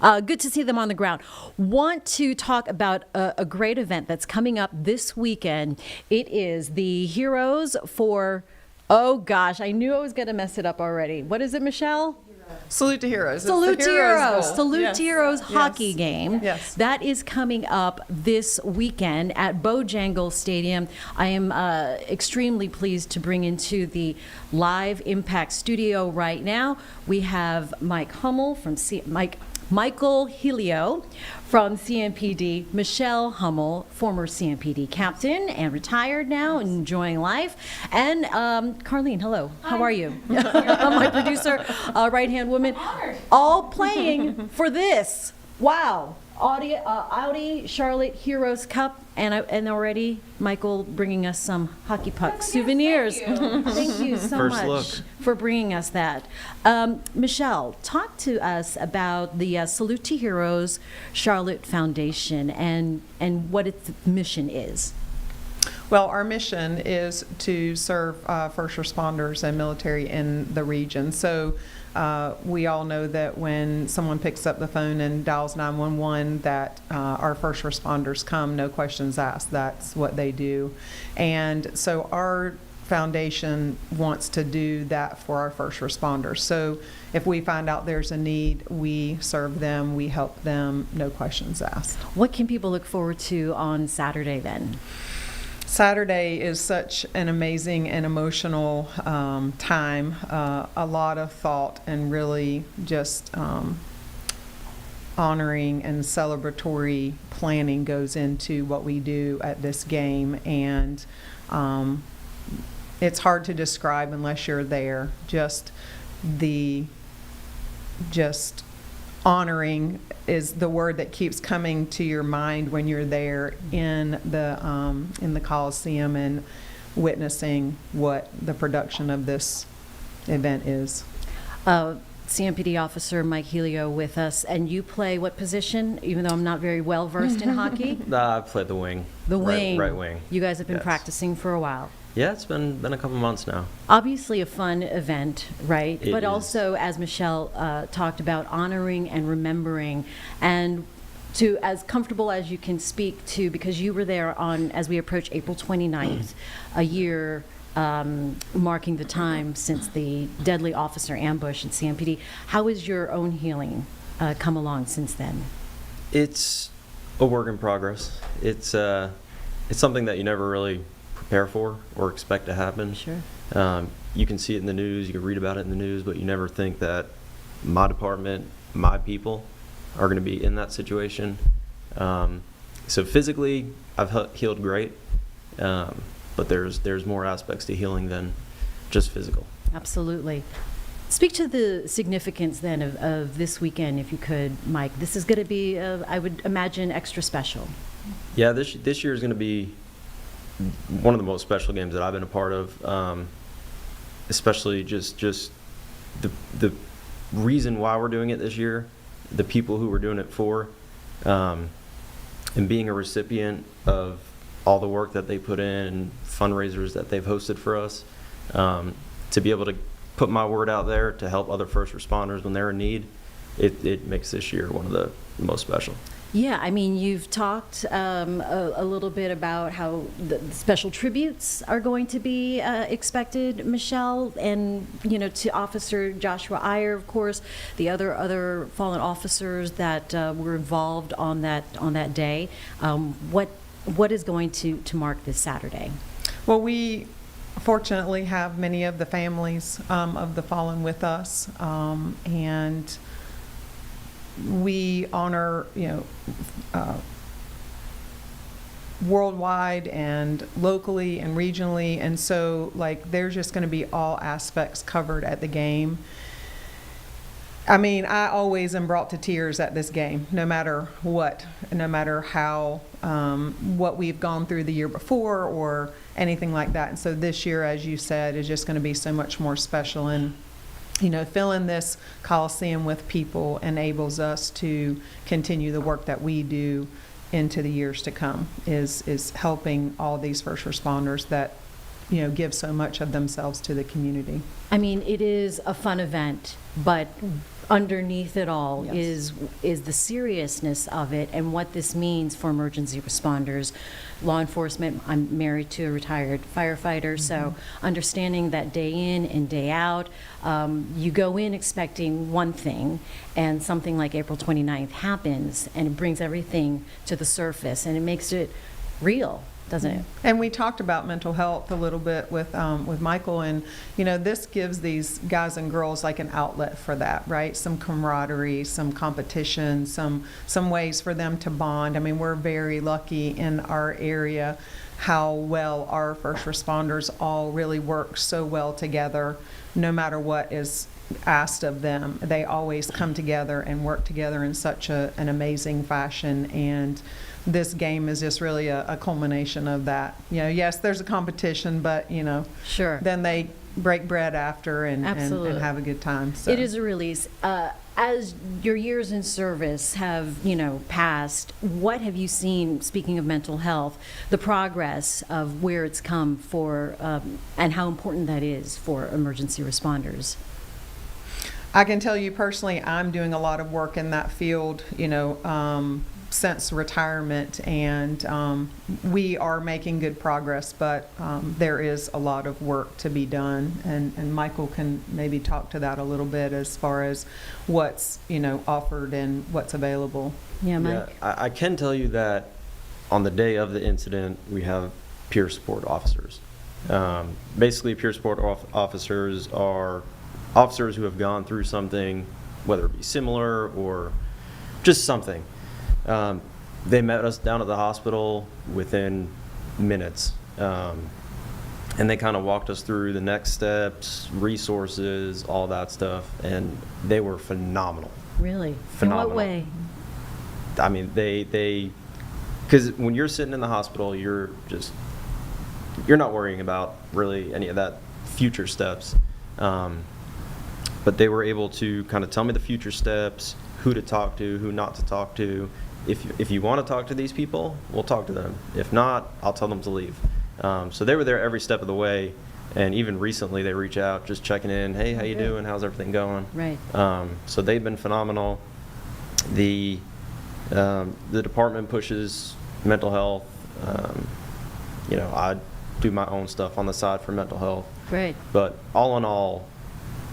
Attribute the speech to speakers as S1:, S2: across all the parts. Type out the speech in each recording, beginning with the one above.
S1: Good to see them on the ground. Want to talk about a great event that's coming up this weekend. It is the Heroes for, oh gosh, I knew I was going to mess it up already. What is it, Michelle?
S2: Salute to Heroes.
S1: Salute to Heroes.
S2: Goal.
S1: Salute
S2: Yes.
S1: to Heroes hockey
S2: Yes.
S1: game.
S2: Yes.
S1: That is coming up this weekend at Bojangles Stadium. I am extremely pleased to bring into the live Impact studio right now. We have Michael Helio from CMPD, Michelle Hummel, former CMPD captain and retired now, enjoying life, and Carlene, hello. How are you? My producer, right-hand woman, all playing for this. Wow. Audi Charlotte Heroes Cup, and already Michael bringing us some hockey puck souvenirs. Thank you so
S3: First
S1: much
S3: look.
S1: for bringing us that. Michelle, talk to us about the Salute to Heroes Charlotte Foundation and what its mission is.
S2: Well, our mission is to serve first responders and military in the region. So we all know that when someone picks up the phone and dials 911, that our first responders come, no questions asked. That's what they do. And so our foundation wants to do that for our first responders. So if we find out there's a need, we serve them, we help them, no questions asked.
S1: What can people look forward to on Saturday then?
S2: Saturday is such an amazing and emotional time. A lot of thought and really just honoring and celebratory planning goes into what we do at this game. And it's hard to describe unless you're there. Just honoring is the word that keeps coming to your mind when you're there in the Coliseum and witnessing what the production of this event is.
S1: CMPD officer Mike Helio with us, and you play what position? Even though I'm not very well versed in hockey.
S3: I played the wing.
S1: The wing.
S3: Right wing.
S1: You guys have been
S3: Yes.
S1: practicing for a while.
S3: Yeah, it's been a couple months now.
S1: Obviously a fun event, right?
S3: It
S1: But
S3: is.
S1: also, as Michelle talked about, honoring and remembering, and to as comfortable as you can speak to, because you were there on, as we approach April 29th, a year marking the time since the deadly officer ambush at CMPD. How has your own healing come along since then?
S3: It's a work in progress. It's something that you never really prepare for or expect to happen.
S1: Sure.
S3: You can see it in the news, you can read about it in the news, but you never think that my department, my people are going to be in that situation. So physically, I've healed great, but there's more aspects to healing than just physical.
S1: Absolutely. Speak to the significance then of this weekend, if you could, Mike. This is going to be, I would imagine, extra special.
S3: Yeah, this year is going to be one of the most special games that I've been a part of, especially just the reason why we're doing it this year, the people who we're doing it for, and being a recipient of all the work that they put in and fundraisers that they've hosted for us, to be able to put my word out there to help other first responders when they're in need, it makes this year one of the most special.
S1: Yeah, I mean, you've talked a little bit about how the special tributes are going to be expected, Michelle, and to Officer Joshua Iyer, of course, the other fallen officers that were involved on that day. What is going to mark this Saturday?
S2: Well, we fortunately have many of the families of the fallen with us, and we honor, worldwide and locally and regionally, and so there's just going to be all aspects covered at the game. I mean, I always am brought to tears at this game, no matter what, no matter how, what we've gone through the year before or anything like that. And so this year, as you said, is just going to be so much more special. And filling this Coliseum with people enables us to continue the work that we do into the years to come, is helping all these first responders that, give so much of themselves to the community.
S1: I mean, it is a fun event, but underneath it all
S2: Yes.
S1: is the seriousness of it and what this means for emergency responders, law enforcement. I'm married to a retired firefighter, so understanding that day in and day out, you go in expecting one thing, and something like April 29th happens, and it brings everything to the surface, and it makes it real, doesn't it?
S2: And we talked about mental health a little bit with Michael, and this gives these guys and girls like an outlet for that, right? Some camaraderie, some competition, some ways for them to bond. I mean, we're very lucky in our area how well our first responders all really work so well together, no matter what is asked of them. They always come together and work together in such an amazing fashion, and this game is just really a culmination of that. Yes, there's a competition, but
S1: Sure.
S2: then they break bread after and
S1: Absolutely.
S2: have a good time. So.
S1: It is a release. As your years in service have, passed, what have you seen, speaking of mental health, the progress of where it's come for, and how important that is for emergency responders?
S2: I can tell you personally, I'm doing a lot of work in that field, since retirement, and we are making good progress, but there is a lot of work to be done, and Michael can maybe talk to that a little bit as far as what's offered and what's available.
S1: Yeah, Mike?
S3: Yeah, I can tell you that on the day of the incident, we have peer support officers. Basically, peer support officers are officers who have gone through something, whether it be similar or just something. They met us down at the hospital within minutes, and they kind of walked us through the next steps, resources, all that stuff, and they were phenomenal.
S1: Really?
S3: Phenomenal.
S1: In what way?
S3: I mean, because when you're sitting in the hospital, you're not worrying about really any of that future steps. But they were able to kind of tell me the future steps, who to talk to, who not to talk to. If you want to talk to these people, we'll talk to them. If not, I'll tell them to leave. So they were there every step of the way, and even recently they reach out, just checking in. Hey, how you doing? How's everything going?
S1: Right.
S3: So they've been phenomenal. The department pushes mental health. I do my own stuff on the side for mental health.
S1: Great.
S3: But all in all,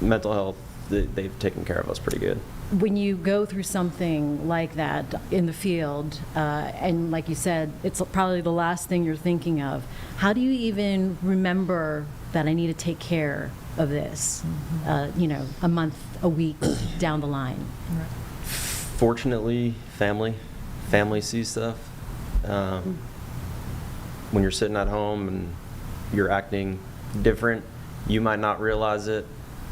S3: mental health, they've taken care of us pretty good.
S1: When you go through something like that in the field, and like you said, it's probably the last thing you're thinking of, how do you even remember that I need to take care of this, a month, a week down the line?
S3: Fortunately, family sees stuff. When you're sitting at home and you're acting different, you might not realize it,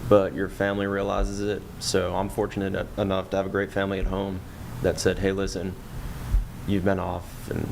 S3: but your family realizes it. So I'm fortunate enough to have a great family at home that said, hey, listen, you've been off, and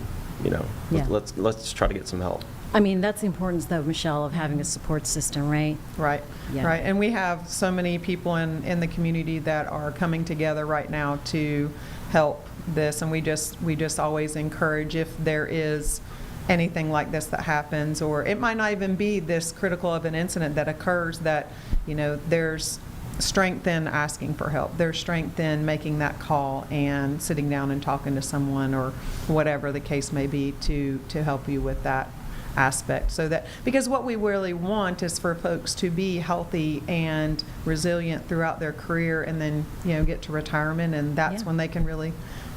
S1: Yeah.
S3: let's try to get some help.
S1: I mean, that's the importance, though, Michelle, of having a support system, right?
S2: Right,
S1: Yeah.
S2: right. And we have so many people in the community that are coming together right now to help this, and we just always encourage, if there is anything like this that happens, or it might not even be this critical of an incident that occurs, that there's strength in asking for help. There's strength in making that call and sitting down and talking to someone, or whatever the case may be, to help you with that aspect. So that, because what we really want is for folks to be healthy and resilient throughout their career, and then get to retirement, and that's
S1: Yeah.
S2: when they can really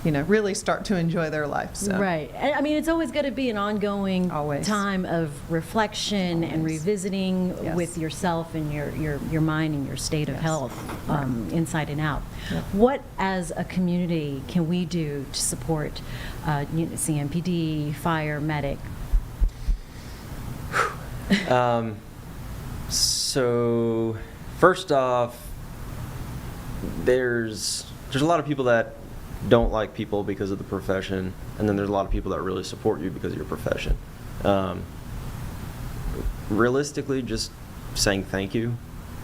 S2: really start to enjoy their life. So.
S1: Right. I mean, it's always got to be an ongoing
S2: Always.
S1: time of reflection and
S2: Always.
S1: revisiting
S2: Yes.
S1: with yourself and your mind and your state of
S2: Yes.
S1: health, inside and out.
S2: Yep.
S1: What, as a community, can we do to support CMPD, fire, medic?
S3: So first off, there's a lot of people that don't like people because of the profession, and then there's a lot of people that really support you because of your profession. Realistically, just saying thank you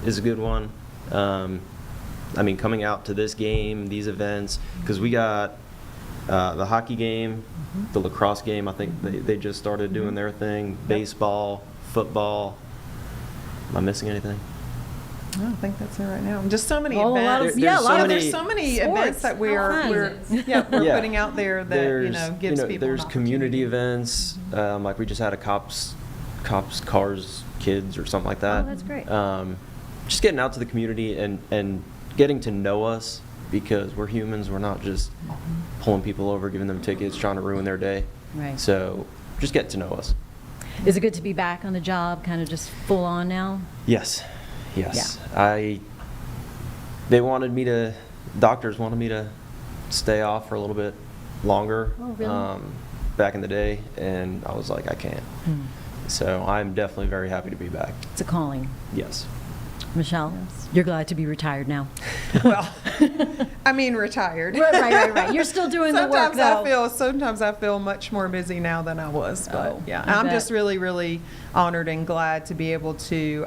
S3: is a good one. I mean, coming out to this game, these events, because we got the hockey game, the lacrosse game, I think they just started doing their thing, baseball, football. Am I missing anything?
S2: I think that's it right now. Just so many
S1: Oh, a lot
S2: events.
S1: of- yeah, a lot of
S2: There's so many
S1: sports.
S2: events that we're
S1: Fun.
S3: Yeah.
S2: putting out there that gives people.
S3: There's
S2: an
S3: community
S2: opportunity.
S3: events, like we just had a cops cars kids or something like that.
S1: Oh, that's great.
S3: Just getting out to the community and getting to know us, because we're humans. We're not just pulling people over, giving them tickets, trying to ruin their day.
S1: Right.
S3: So just get to know us.
S1: Is it good to be back on the job, kind of just full on now?
S3: Yes. Doctors wanted me to stay off for a little bit longer.
S1: Oh, really?
S3: Back in the day, and I was like, I can't. So I'm definitely very happy to be back.
S1: It's a calling.
S3: Yes.
S1: Michelle, you're glad to be retired now.
S2: Well, I mean, retired.
S1: Right. You're still doing the work, though.
S2: Sometimes I feel much more busy now than I was. But
S1: Oh,
S2: yeah,
S1: I
S2: I'm
S1: bet.
S2: just really honored and glad to be able to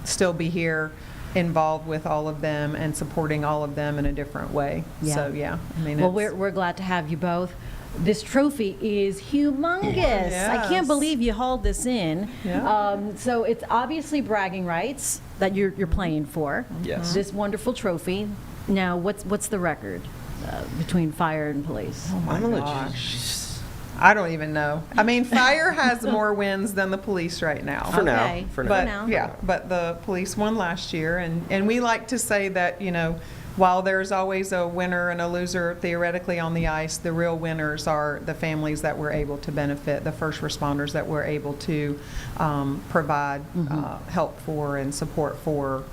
S2: still be here, involved with all of them and supporting all of them in a different way.
S1: Yeah.
S2: So yeah, I mean,
S1: Well,
S2: it's,
S1: we're glad to have you both. This trophy is humongous. I can't
S2: Yes.
S1: believe you hauled this in.
S2: Yeah.
S1: So it's obviously bragging rights that you're playing for.
S3: Yes.
S1: This wonderful trophy. Now, what's the record between fire and police?
S2: oh my
S3: I don't know.
S2: gosh. I don't even know. I mean, fire has more wins than the police right now.
S3: For now.
S1: Okay.
S3: For now.
S2: But
S1: now.
S2: yeah, but the police won last year, and we like to say that, while there's always a winner and a loser theoretically on the ice, the real winners are the families that we're able to benefit, the first responders that we're able to provide help for and support for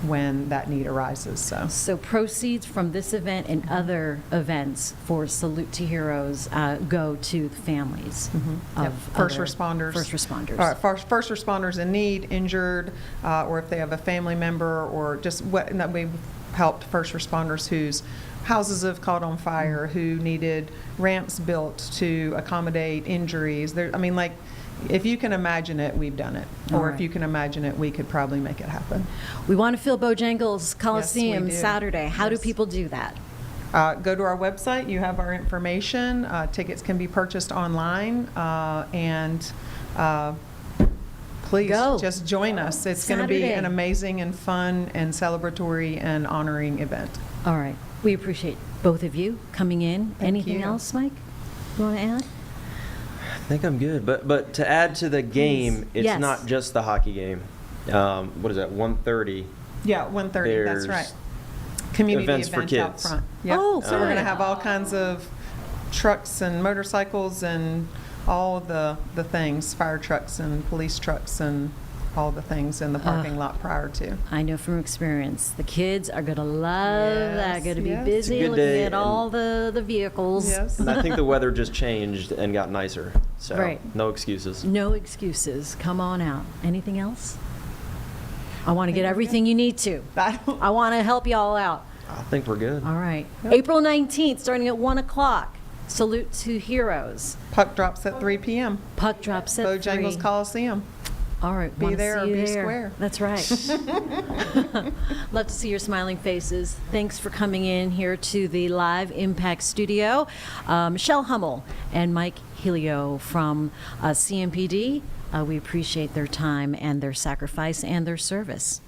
S2: when that need arises.
S1: So proceeds from this event and other events for Salute to Heroes go to the families of
S2: Yep. First
S1: other
S2: responders.
S1: First responders.
S2: All right, first responders in need, injured, or if they have a family member, or just we've helped first responders whose houses have caught on fire, who needed ramps built to accommodate injuries. If you can imagine it, we've done it.
S1: All
S2: Or
S1: right.
S2: if you can imagine it, we could probably make it happen.
S1: We want to fill Bojangles Coliseum
S2: do.
S1: Saturday. How do
S2: Yes.
S1: people do that?
S2: Go to our website. You have our information. Tickets can be purchased online. Please
S1: Go.
S2: just join us. It's going to be
S1: Saturday.
S2: an amazing and fun and celebratory and honoring event.
S1: All right. We appreciate both of you coming in.
S2: Thank
S1: Anything
S2: you.
S1: else, Mike? You want to add?
S3: I think I'm good. But to add to the game, it's
S1: Yes.
S3: not just the hockey game. What is that? 1:30.
S2: Yeah, 1:30, that's
S3: There's
S2: right. Community
S3: events for
S2: event out
S3: kids.
S2: front. Yep.
S1: Oh,
S2: So we're going to
S1: good.
S2: have all kinds of trucks and motorcycles and all of the things, fire trucks and police trucks and all the things in the parking lot prior to.
S1: I know from experience, the kids are going to love that.
S2: Yes,
S1: Going to be
S2: yes.
S1: busy
S3: It's a good
S1: looking
S3: day,
S1: at all the vehicles.
S2: Yes.
S3: And I think the weather just changed and got nicer. So
S1: Right.
S3: no excuses.
S1: No excuses. Come on out. Anything else? I want to get
S2: think we're
S1: everything you need to. I want to help you all out.
S3: I think we're good.
S1: All right.
S2: Yep.
S1: April 19th, starting at 1 o'clock. Salute to Heroes.
S2: Puck drops at 3 p.m.
S1: Puck drops at 3.
S2: Bojangles Coliseum.
S1: All right.
S2: Be
S1: wanna
S2: there
S1: see
S2: or
S1: you
S2: be
S1: there.
S2: square.
S1: That's right. Love to see your smiling faces. Thanks for coming in here to the Live Impact Studio. Michelle Hummel and Mike Helio from CMPD. We appreciate their time and their sacrifice and their service.